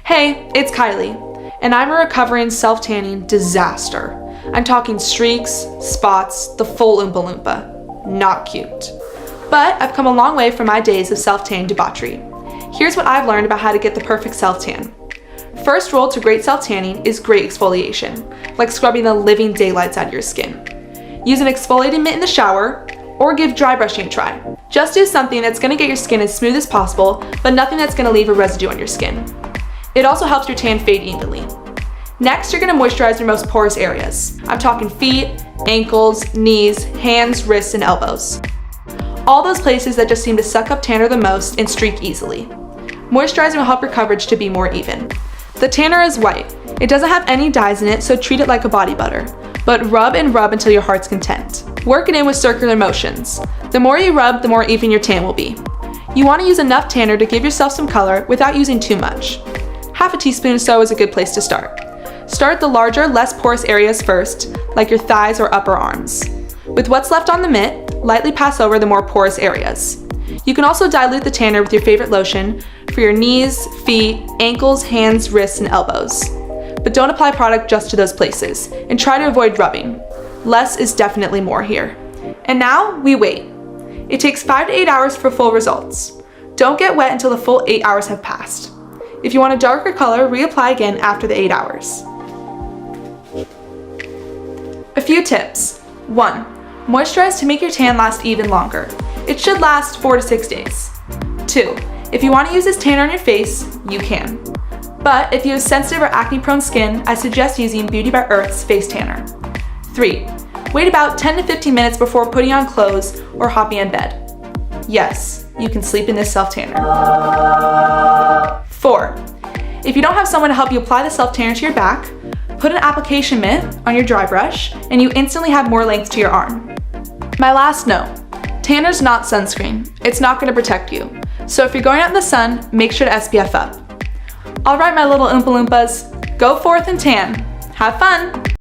Hey, it's Kylie, and I'm a recovering self-tanning disaster. I'm talking streaks, spots, the full Oompa Loompa. Not cute. But I've come a long way from my days of self-tan debauchery. Here's what I've learned about how to get the perfect self-tan. First rule to great self-tanning is great exfoliation, like scrubbing the living daylights out of your skin. Use an exfoliating mitt in the shower, or give dry brushing a try. Just do something that's going to get your skin as smooth as possible, but nothing that's going to leave a residue on your skin. It also helps your tan fade evenly. Next, you're going to moisturize your most porous areas. I'm talking feet, ankles, knees, hands, wrists, and elbows. All those places that just seem to suck up tanner the most and streak easily. Moisturizing will help your coverage to be more even. The tanner is white. It doesn't have any dyes in it, so treat it like a body butter. But rub and rub until your heart's content. Work it in with circular motions. The more you rub, the more even your tan will be. You want to use enough tanner to give yourself some color without using too much. Half a teaspoon or so is a good place to start. Start the larger, less porous areas first, like your thighs or upper arms. With what's left on the mitt, lightly pass over the more porous areas. You can also dilute the tanner with your favorite lotion for your knees, feet, ankles, hands, wrists, and elbows. But don't apply product just to those places, and try to avoid rubbing. Less is definitely more here. And now, we wait. It takes 5 to 8 hours for full results. Don't get wet until the full 8 hours have passed. If you want a darker color, reapply again after the 8 hours. A few tips. 1. Moisturize to make your tan last even longer. It should last 4 to 6 days. 2. If you want to use this tanner on your face, you can. But if you have sensitive or acne-prone skin, I suggest using Beauty by Earth's Face Tanner. 3. Wait about 10 to 15 minutes before putting on clothes or hopping in bed. Yes, you can sleep in this self-tanner. 4. If you don't have someone to help you apply the self-tanner to your back, put an application mitt on your dry brush and you instantly have more length to your arm. My last note, tanner's not sunscreen. It's not going to protect you. So if you're going out in the sun, make sure to SPF up. Alright my little Oompa Loompas, go forth and tan. Have fun!